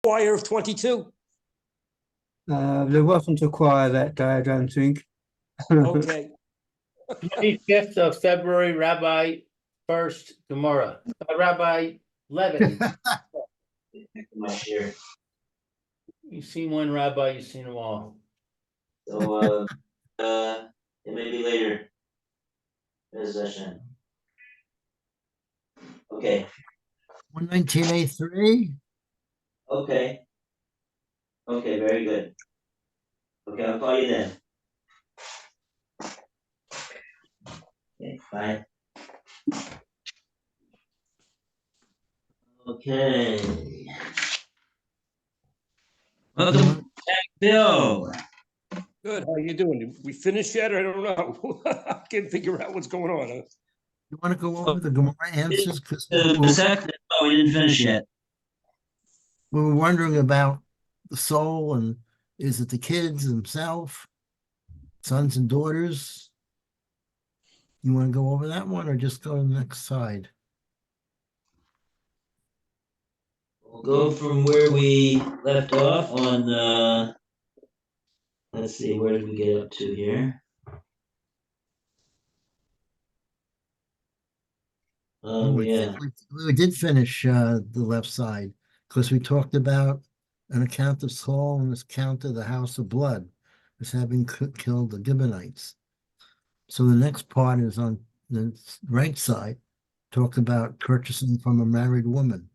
choir of 22? There wasn't a choir that day, I don't think. Okay. 25th of February, Rabbi First Gemora. Rabbi Levitt. You've seen one rabbi, you've seen them all. So it may be later. Possession. Okay. 1983. Okay. Okay, very good. Okay, I'll call you then. Okay, bye. Okay. Welcome back, Bill. Good. How you doing? Did we finished yet? I don't know. I can't figure out what's going on. You want to go over the Gemara answers? Because No, we didn't finish yet. we were wondering about the soul and is it the kids themselves, sons and daughters? You want to go over that one or just go to the next side? We'll go from where we left off on let's see, where did we get up to here? Yeah. We did finish the left side because we talked about an account of Saul and this account of the house of blood as having killed the Gibeonites. So the next part is on the right side, talk about purchasing from a married woman.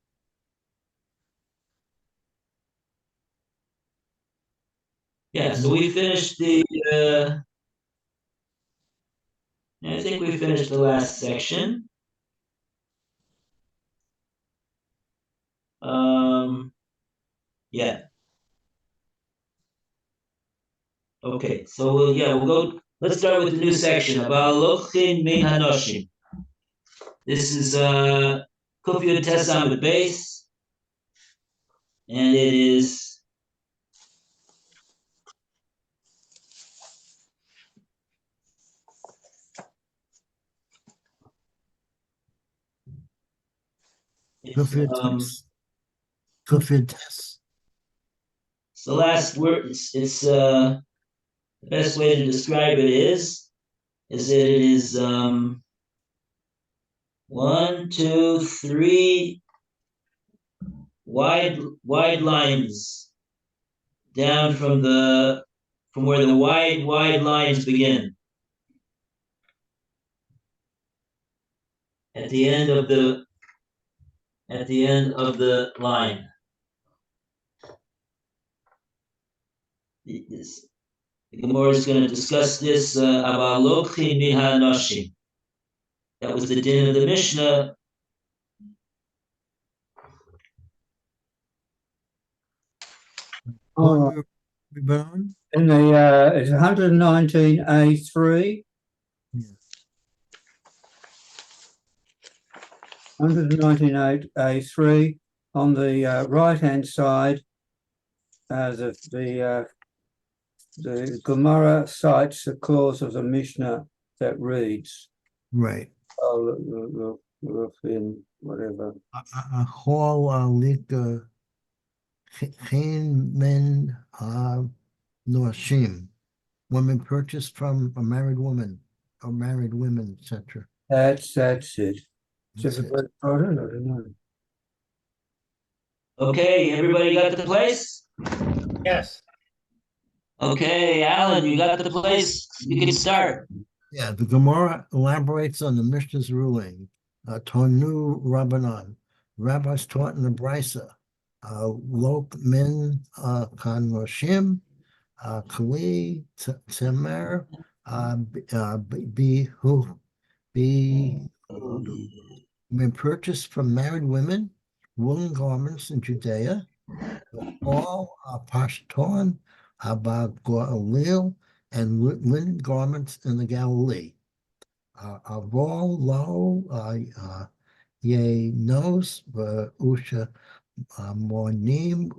Yeah, so we finished I think we finished the last section. Yeah. Okay, so we'll go. Let's start with the new section about Lochin Min Hanoshim. This is Kuf Yud Tes Amud Beis, and it is Kuf Yud Tes. It's the last word. It's the best way to describe it is that it is 1, 2, 3 wide lines down from where the wide lines begin. At the end of the line. The Gemora is going to discuss this about Lokhin Min Hanoshim. That was the din of the Mishnah. In the it's 119A3. 198A3 on the right-hand side. The Gemara cites the clause of the Mishnah that reads, right. In whatever. Men Noshim, women purchased from a married woman or married women, etc. That's it. Just a bit harder, I don't know. Okay, everybody got the place? Yes. Okay, Alan, you got the place? You can start. Yeah, the Gemara elaborates on the Mishnah's ruling. Tonu Rabbanan. Rabbis taught in the Brisa. Lok min kan roshim, kli temer, been purchased from married women, woolen garments in Judea, all pashton, Galil, and linen garments in the Galilee. Avol lo ye nos usha mornim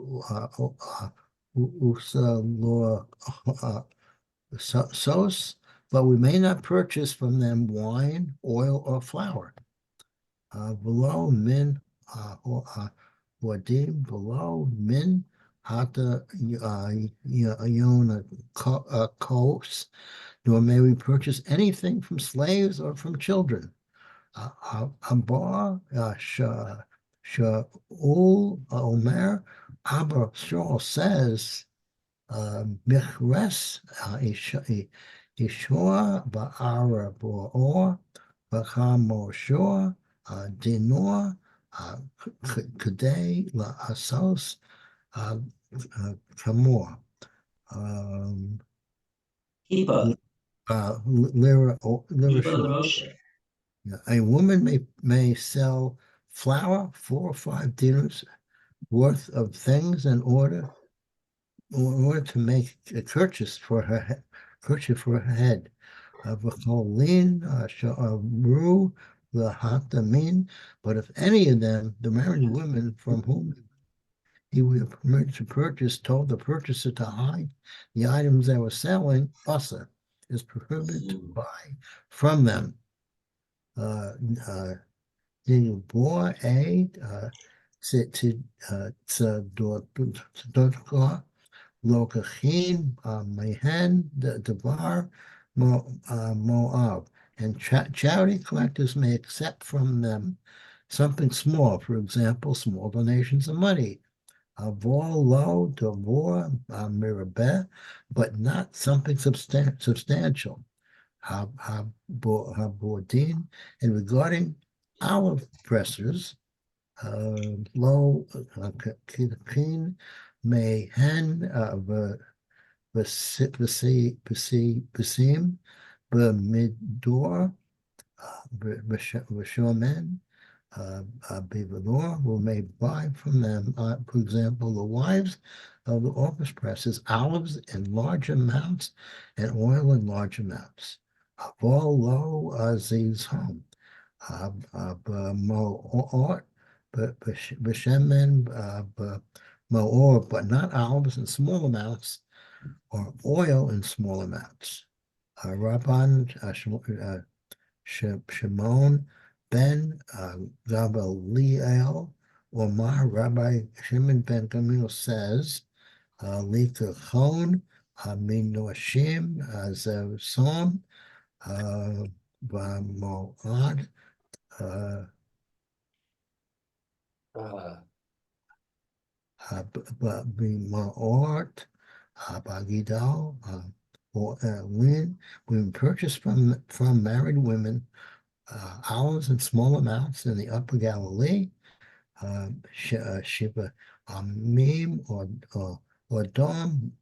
usa lo sos, but we may not purchase from them wine, oil, or flour. Below min Bodim below min hata yona kos, nor may we purchase anything from slaves or from children. Abar Shaul Omer, Aber Shaul says, Michres Ishua Ba'ara Bo'or B'chamo Shor Dinor Kadei La Asos Kamor Kipa. Lira Kipa Shor. Roshe. A woman may sell flour 4 or 5 dinars worth of things in order to make a purchase for her head. V'cholin ru l'hatamin. But if any of them, the married women from whom he was permitted to purchase, told the purchaser to hide the items they were selling, Asa is prohibited to buy from them. The boy aid to Lokachin Mehen Devar Moab, and charity collectors may accept from them something small, for example, small donations of money. Avor lo devor mirabeh, but not something substantial. Habordin, and regarding olive pressers, lo kin mehen besim b'midor b'shomen b'vedor, who may buy from them, for example, the wives of the office presses, olives in large amounts and oil in large amounts. Avol lo aziz home. B'mo'ot b'shemen b'mo'or, but not olives in small amounts or oil in small amounts. Rabban Shimon ben Gamaliel Omar, Rabbi Shimon ben Gamaliel says, Likachon Minoshim Zevson Moad B'Maort Bagidal when purchased from married women, olives in small amounts in the Upper Galilee, Shiva Mim or Dom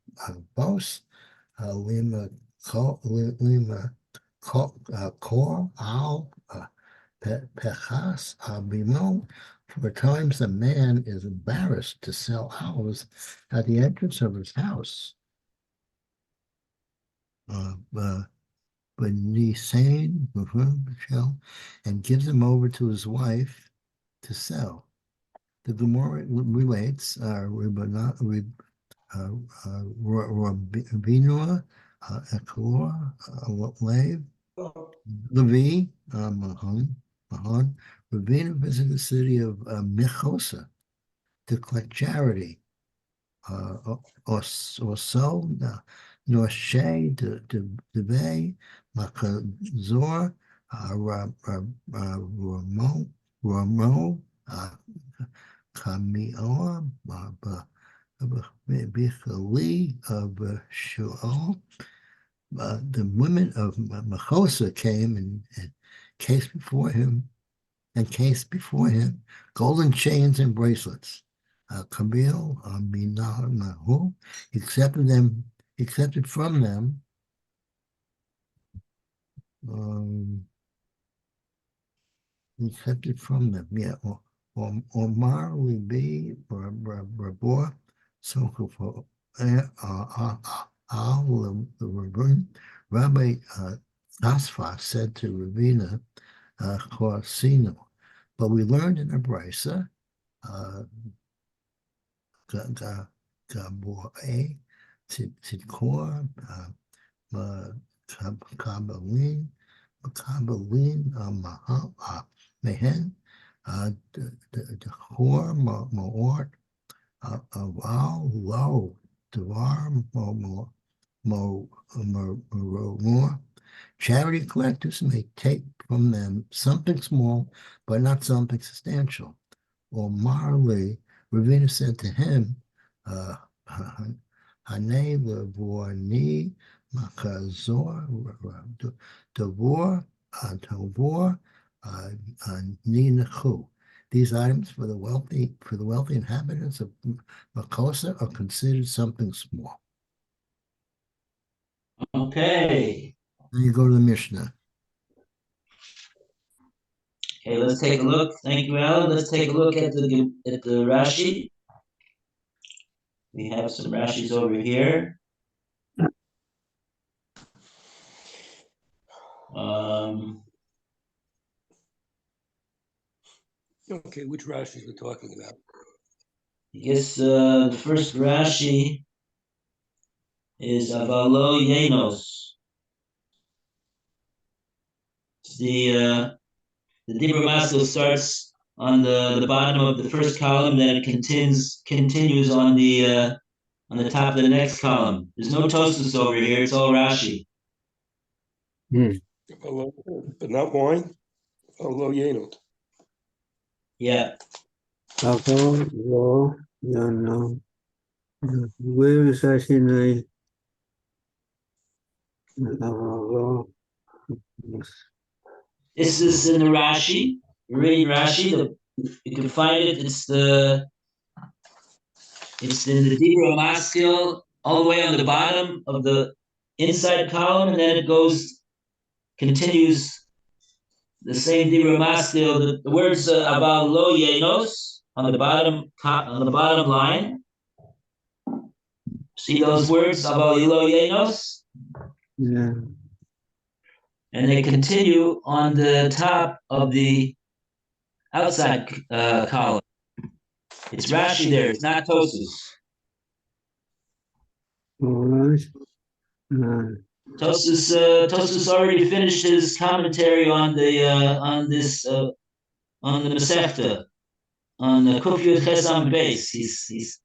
Bos, Lima Kor Al Pechas Bimon. For times a man is embarrassed to sell olives at the entrance of his house. Nisane and gives them over to his wife to sell. The Gemora relates Rabinoah, Ekor, Levi, Mahon. Ravina visited the city of Mechosa to collect charity, or so. Norshe Devei Makazor Ramo Kamior Bichali of Shual. The women of Mechosa came and cased before him golden chains and bracelets. Kabil Minahu accepted from them yeah, Omar would be Rabor, so for Rabbi Asfa said to Ravina Korsino, but we learned in the Brisa Gabor Tidkor Kabalin Mehen the Hor Moort, Aval Lo, Devar More. Charity collectors may take from them something small, but not something substantial. Or Marley, Ravina said to him, Hane Levorni Makazor Tavor Ninachu. These items for the wealthy inhabitants of Makosa are considered something small. Okay. Then you go to the Mishnah. Okay, let's take a look. Thank you, Alan. Let's take a look at the Rashi. We have some Rashis over here. Okay, which Rashi we're talking about? I guess the first Rashi is Avalo Yenos. The Dibra Maskil starts on the bottom of the first column, then it continues on the top of the next column. There's no Tosfos over here; it's all Rashi. But not wine. Lo Yenot. Yeah. Where is that in the? This is in the Rashi. You're reading Rashi. You can find it. It's in the Dibra Maskil, all the way on the bottom of the inside column, and then it continues the same Dibra Maskil. The words about Lo Yenos on the bottom line. See those words about Lo Yenos? Yeah. And they continue on the top of the outside column. It's Rashi there. It's not Tosfos. All right. Tosfos already finished his commentary on the Masechta on the Kufiyot Chesam base. He's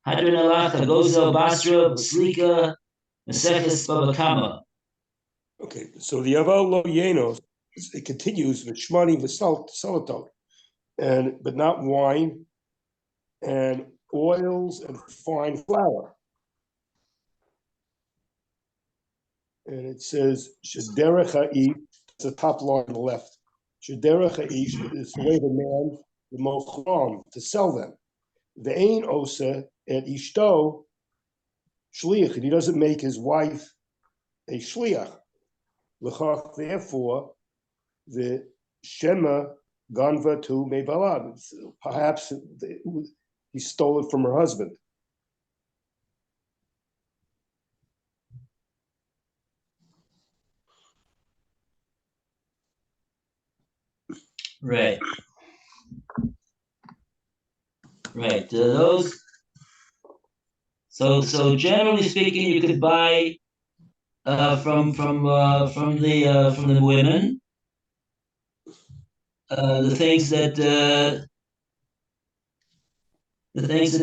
Hadron Alacha, Gozel Basra, Baslika, Maseches Bava Kama. Okay, so the Aval Lo Yenos, it continues with Shmani Salatot, but not wine and oils and fine flour. And it says Shederech Ha'ish, it's the top line on the left. Shederech Ha'ish is the way the man, the mochram, to sell them. The Ein Osa at Ishto Shliach, and he doesn't make his wife a Shliach. L'chach, therefore, the Shema Ganva to Mevalad. Perhaps he stole it from her husband. Right. Those. So generally speaking, you could buy from the women the things that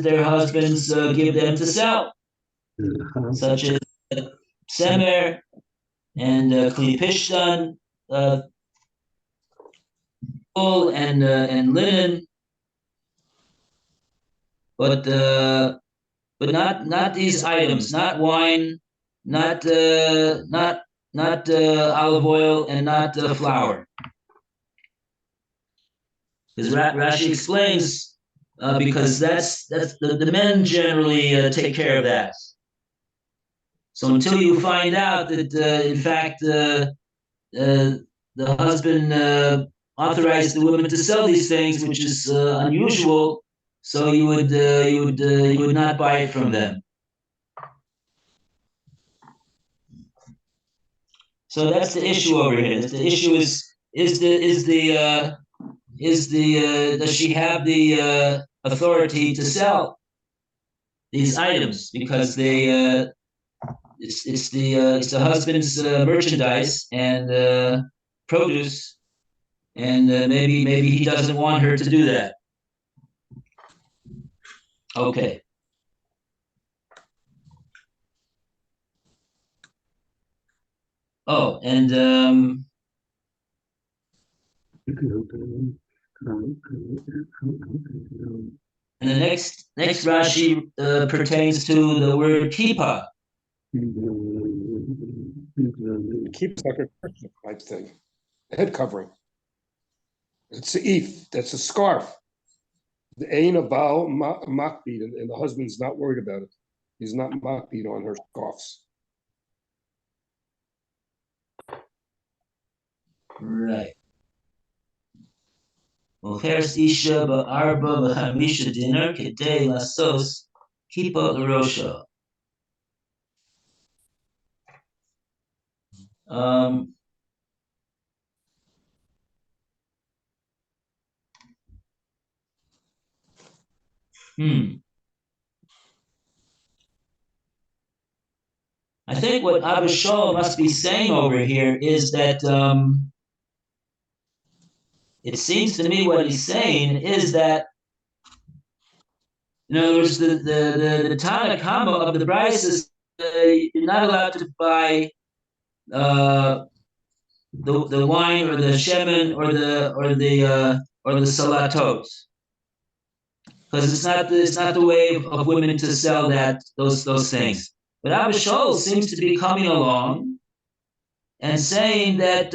their husbands give them to sell, such as semer and kli pishtan, wool and linen, but not these items, not wine, not olive oil, and not flour. Because Rashi explains, because that's the men generally take care of that. So until you find out that in fact the husband authorized the women to sell these things, which is unusual, so you would not buy it from them. So that's the issue over here. The issue is does she have the authority to sell these items, because it's the husband's merchandise and produce, and maybe he doesn't want her to do that. Okay. Oh, and the next Rashi pertains to the word kippah. Keeps like a Christian type thing, head covering. It's the eth, that's a scarf. The ain of Baal makbid, and the husband's not worried about it. He's not makbid on her scarves. Right. Ocheres isha ba'arba v'chamisha dinar kedei lasos kippah l'rosha. Um, I think what Abba Shaul must be saying over here is that it seems to me what he's saying is that, in other words, the Tanakh Hama of the Bryce is you're not allowed to buy the wine or the shemen or the salatos, because it's not the way of women to sell those things. But Abba Shaul seems to be coming along and saying that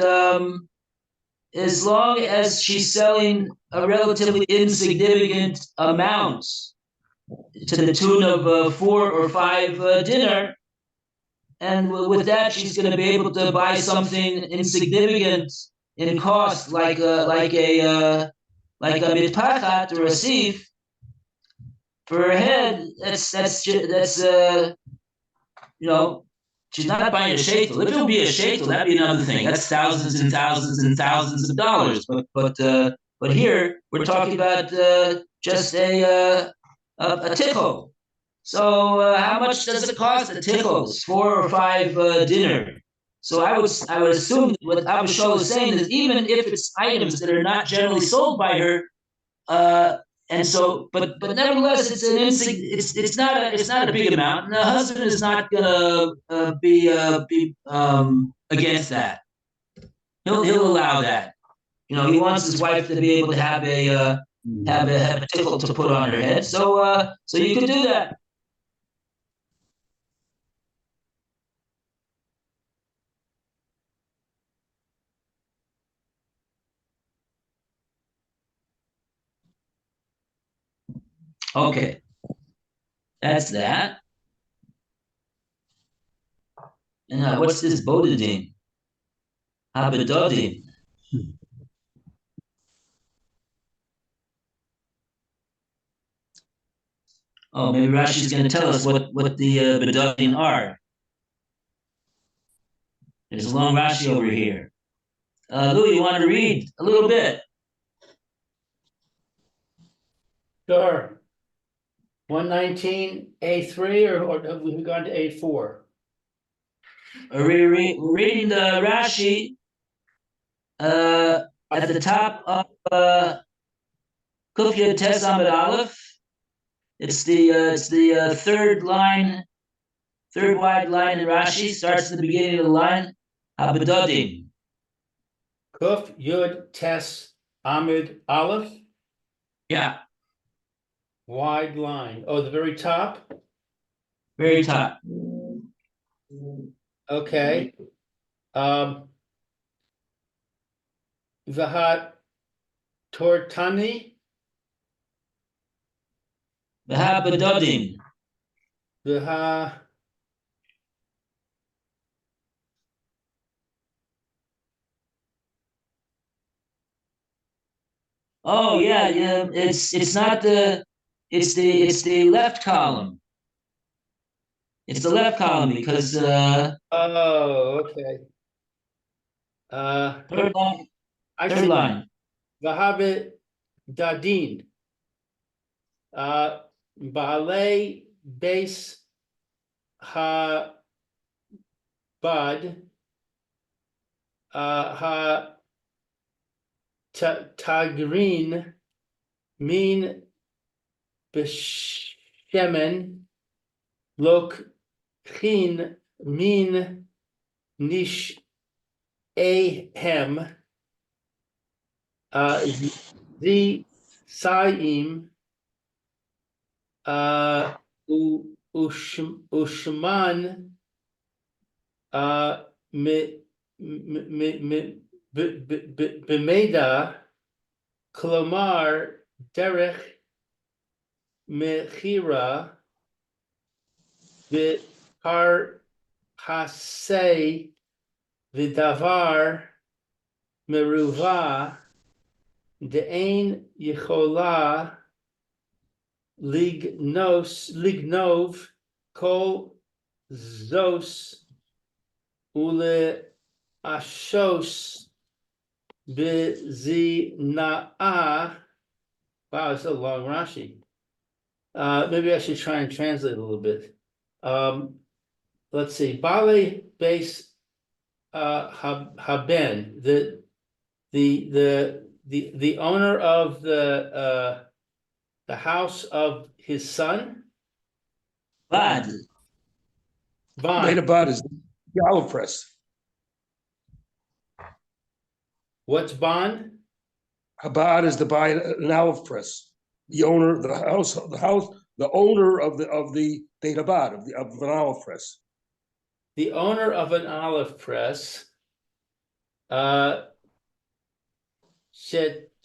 as long as she's selling a relatively insignificant amount to the tune of 4 or 5 dinar, and with that she's going to be able to buy something insignificant in cost, like a mitpachat or a sieve for her head. That's she's not buying a shekel. If it would be a shekel, that'd be another thing. That's thousands and thousands and thousands of dollars. But here we're talking about just a tickle. So how much does it cost a tickle? 4 or 5 dinar. So I would assume that what Abba Shaul is saying is, even if it's items that are not generally sold by her, and so, but nevertheless, it's not a big amount, and the husband is not gonna be against that. He'll allow that. He wants his wife to be able to have a tickle to put on her head. So you could do that. Okay, that's that. And what's this bodadin? Habadodin. Oh, maybe Rashi's going to tell us what the bedodin are. There's a long Rashi over here. Louis, you want to read a little bit? Sure. 119 A3 or have we gone to A4? We're reading the Rashi at the top of Kuf Yud Tes Amud Aleph. It's the third wide line in Rashi. Starts at the beginning of the line. Habedodim. Kuf Yud Tes Amud Aleph. Yeah, Wide line. Oh, the very top. very top. Okay. Vahat Tortani. Habedodim. Vaha. Oh yeah. It's not it's the left column. It's the left column because Oh, okay. third line. I Third see. line. Vahabit Dadin. Baalei Base Ha Bud. Ha Tagrin min b'shemen lokhin min nish ahem the saim ushman b'meda klomar derech mechira v'har hasei v'davar meruva de'ein yichola lignov kol zos ule ashos bizina'ah. Wow, it's a long Rashi. Maybe I should try and translate a little bit. Let's see. Bale base haben, the owner of the house of his son. Bad. Beta Bond. Bad is the olive press. What's bond? Habad is an olive press. The owner, the owner of the Beit Habad of an olive press. The owner of an olive press.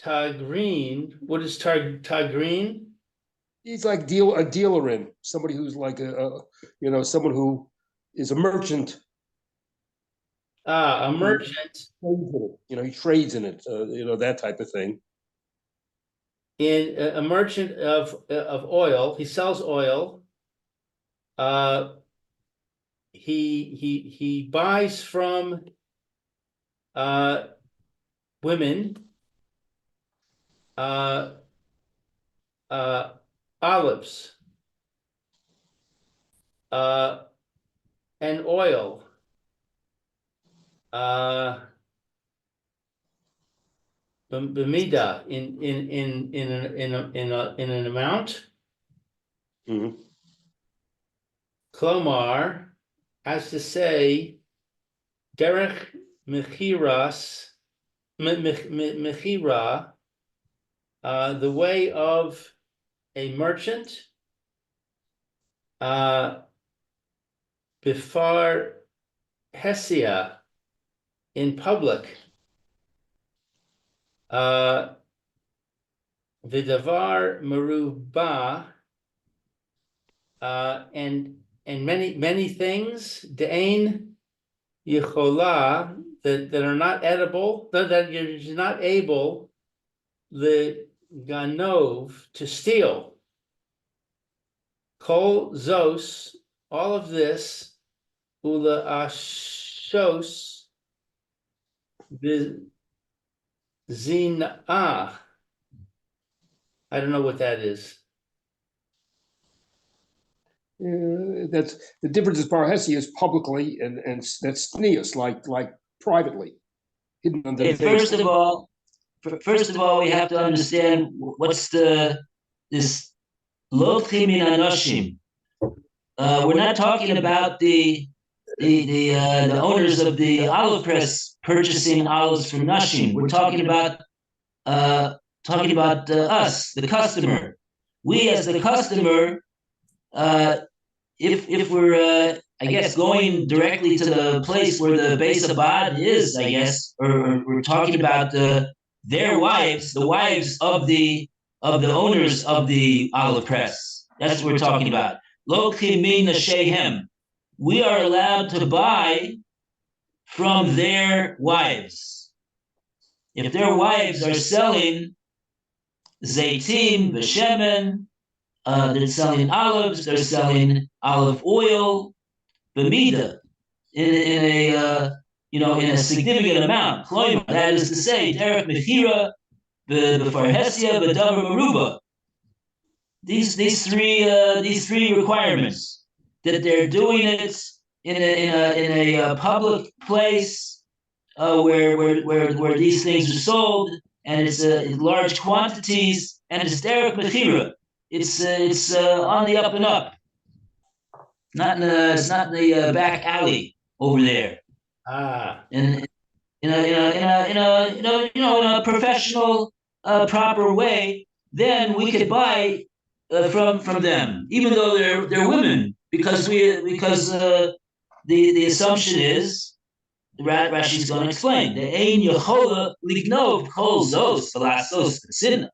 Tagrin. What is Tagrin? He's like a dealer in somebody who's like someone who is a merchant. A merchant He trades in it. That type of thing. in a merchant of oil. He sells oil. He buys from women olives and oil. B'mida in an amount. Mhm. Klomar, as to say, derech mechira, the way of a merchant, befar hesia, in public, vidavar merubah, and many things, de'ein yichola, that are not edible, that you're not able, the ganov, to steal. Kol zos, all of this, ula ashos zinah. I don't know what that is. That's the difference. Is parhesi is publicly, and that's sneas, like privately, hidden under the First face. of all, we have to understand what's this lotchim min anoshim. We're not talking about the owners of the olive press purchasing olives from nashim. We're talking about us, the customer. We as the customer, if we're I guess going directly to the place where the Beis Habad is, I guess, or we're talking about their wives, the wives of the owners of the olive press. That's what we're talking about. Lo chimin shehem. We are allowed to buy from their wives. If their wives are selling zaitim, b'shemen, they're selling olives, they're selling olive oil, b'mida, in a significant amount. That is to say, derech mechira, b'farhesia, b'davar meruba. These three requirements, that they're doing it in a public place where these things are sold, and it's in large quantities, and it's derek mechira. It's on the up and up. It's not in the back alley over there. Ah, And in a professional, proper way, then we could buy from them, even though they're women, because the assumption is Rashi's going to explain the ein yochola lignov kol zos v'lasos b'sinna.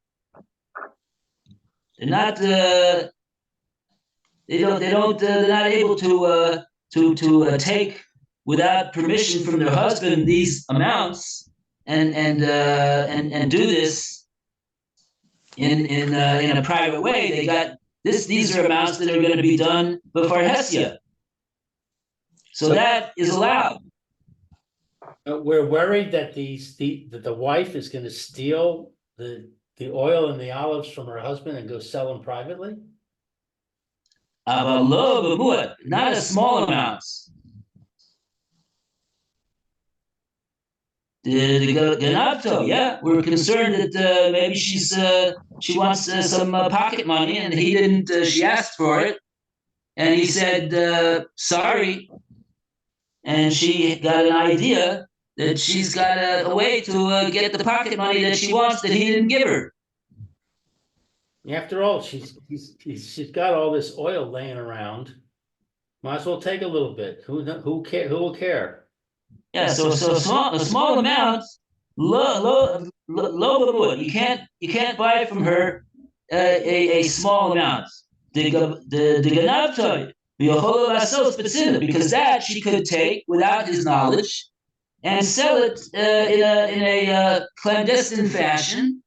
They're not they're not able to take without permission from their husband these amounts and do this in a private way. They got this. These are amounts that are going to be done before Hesia. So that is allowed. we're worried that that the wife is going to steal the oil and the olives from her husband and go sell them privately. Not a small amounts. The Ganavto, yeah, we're concerned that maybe she wants some pocket money, and he didn't. She asked for it, and he said sorry, and she got an idea that she's got a way to get the pocket money that she wants that he didn't give her. After all, she's got all this oil laying around. Might as well take a little bit. Who will care? Yeah, so a small amount, low. You can't buy from her a small amount. The ganavtoy because that she could take without his knowledge and sell it in a clandestine fashion,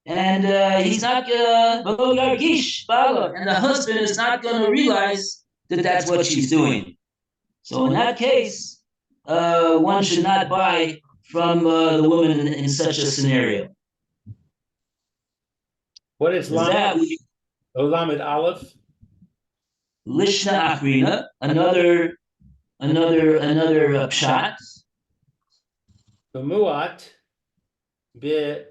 and he's not and the husband is not going to realize that that's what she's doing. So in that case, one should not buy from the woman in such a scenario. What is Lamed Aleph? Lishna Achrina, another pshat. Bemuat be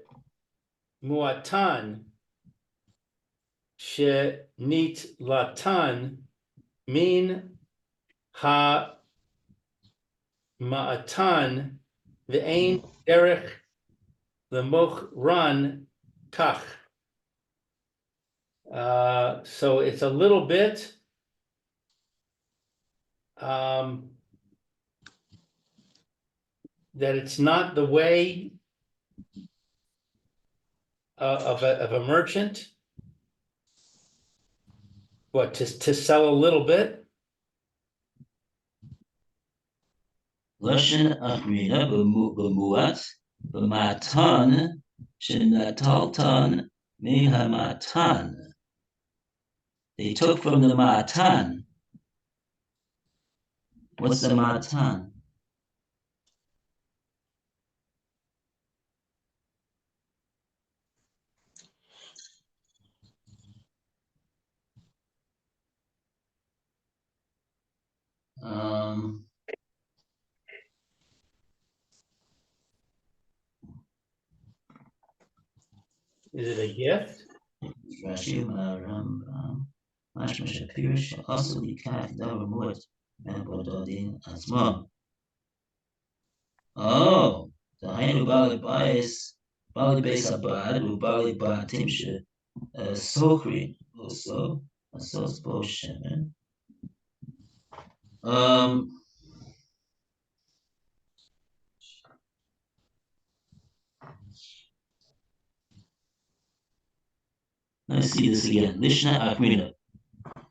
muatan she nit latan min ha ma'atan ve'ein derech lemoch ran kach. So it's a little bit that it's not the way of a merchant. What, to sell a little bit? Lashon Achrina b'muat b'matan shenataltan mehamatan. They took from the matan. What's the matan? Is it a gift? Rashi Rambam Mashma Shapirish also Likaf Davamut Mabododin Asma. Oh, the Hainu Bali Bias Bali Base Abad Ubali Batimsha Sokri also a sauce Shemen. Let's see this again. Lishna Achrina.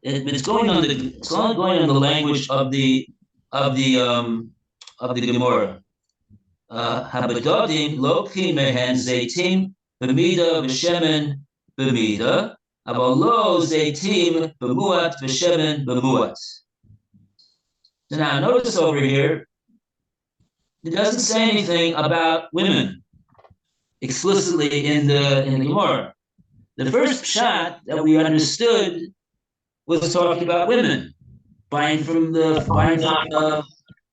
It's going on the language of the Gemora. Habadodim lokim mehen zeitim b'mida v'shemen b'mida, aber lo zeitim b'muat v'shemen b'muat. So now notice over here, it doesn't say anything about women explicitly in the Gemora. The first pshat that we understood was talking about women buying from the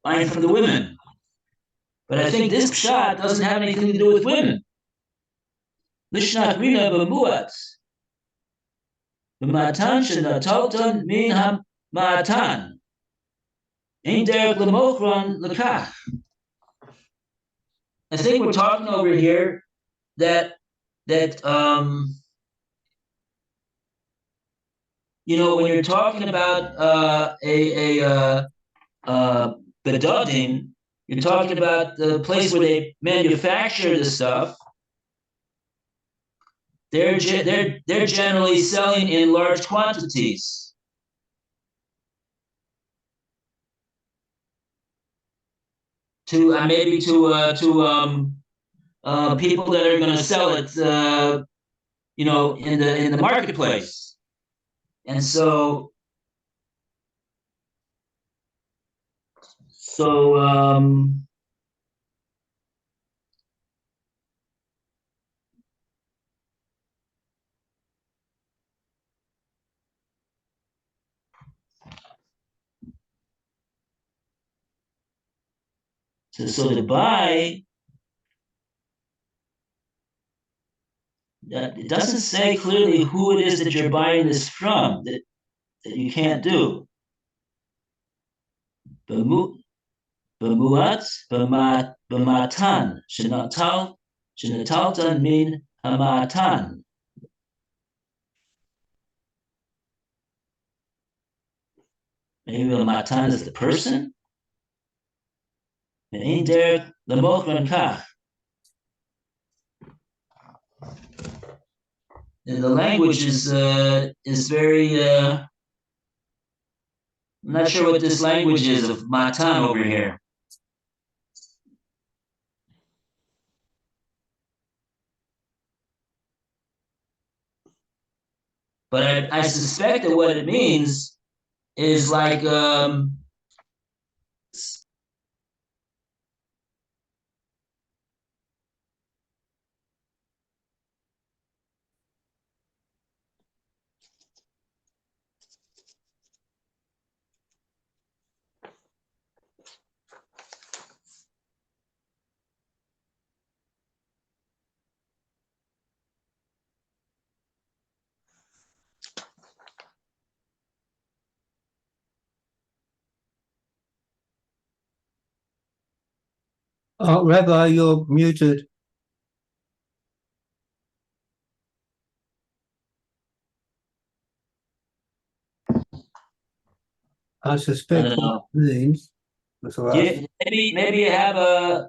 women. But I think this pshat doesn't have anything to do with women. Lishnat Rina B'muat. B'matan Shenataltan Min HaMatan. Ein Derek L'mochron L'kach. I think we're talking over here that you know, when you're talking about bedodim, you're talking about the place where they manufacture the stuff. They're generally selling in large quantities. To maybe to people that are going to sell it, you know, in the marketplace, and so so to buy. It doesn't say clearly who it is that you're buying this from, that you can't do. B'muat, b'matan, shenataltan min hamatan. Maybe the matan is the person. Ein derek l'mochron kach. And the language is very. I'm not sure what this language is of matan over here. But I suspect that what it means is like Rabbi, you're muted. I suspect I don't know. what it means. That's all right. Maybe you have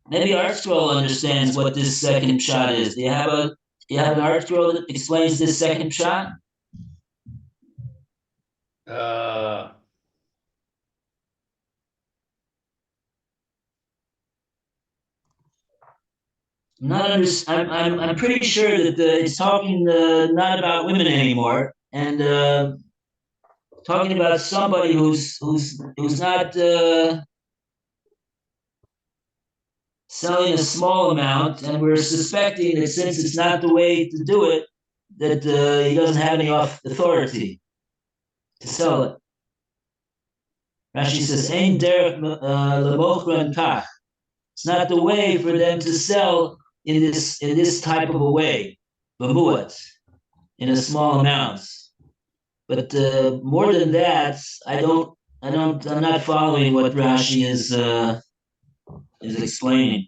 maybe Art Scroll understands what this second shot is. Do you have an Art Scroll that explains this second shot? I'm pretty sure that it's talking not about women anymore, and talking about somebody who's not selling a small amount, and we're suspecting that since it's not the way to do it, that he doesn't have any authority to sell it. Rashi says, "Ein derech l'mochron kach." It's not the way for them to sell in this type of a way, b'muat, in a small amounts. But more than that, I'm not following what Rashi is explaining.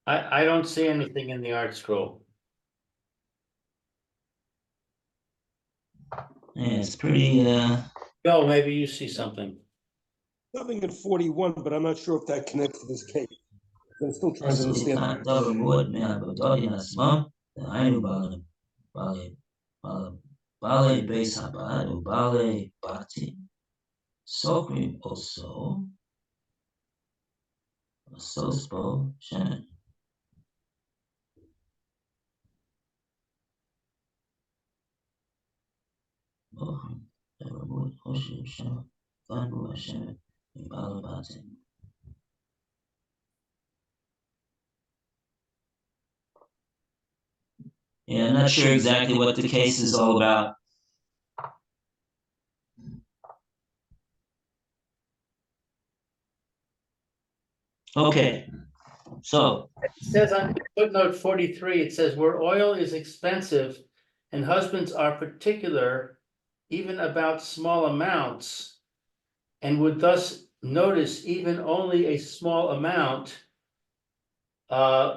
I don't see anything in the art scroll. Yeah, it's pretty. Bill, maybe you see something. Something in 41, but I'm not sure if that connects to this case. I'm still trying to understand. Bale beis habad or bale bati. Sokrim also. Sospo shemen. Yeah, I'm not sure exactly what the case is all about. Okay. So, It says on footnote 43, it says where oil is expensive and husbands are particular even about small amounts and would thus notice even only a small amount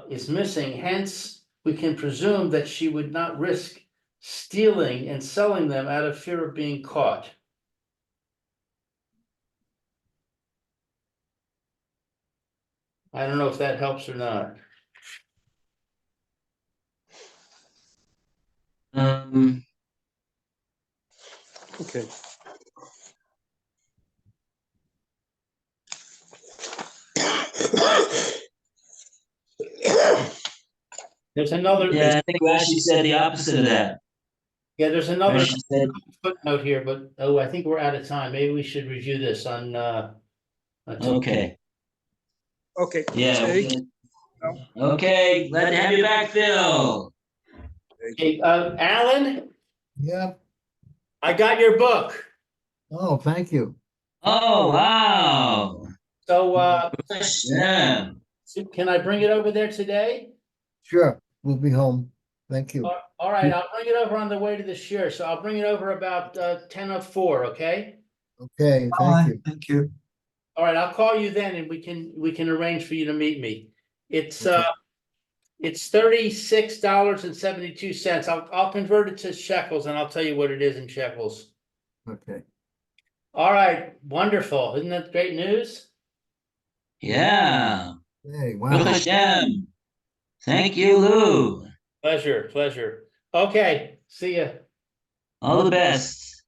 is missing. Hence, we can presume that she would not risk stealing and selling them out of fear of being caught. I don't know if that helps or not. Okay. There's another, yeah, I think Rashi said the opposite of that. there's another Rashi said, footnote here, but I think we're out of time. Maybe we should review this on okay, Okay. yeah. Okay, glad to have you back, Phil. Hey, Alan, Yeah. I got your book. Oh, thank you. Oh, wow. So Yeah. can I bring it over there today? Sure, we'll be home. Thank you. All right, I'll bring it over on the way to the share. So I'll bring it over about 10 of 4, okay? Okay, thank Bye. you. Thank you. All right, I'll call you then and we can arrange for you to meet me. It's Okay. it's $36.72. I'll convert it to shekels and I'll tell you what it is in shekels. Okay. All right, wonderful. Isn't that great news? Yeah. Hey, Baruch wow. Hashem. Thank you, Lou. Pleasure. Okay, see ya. All the best.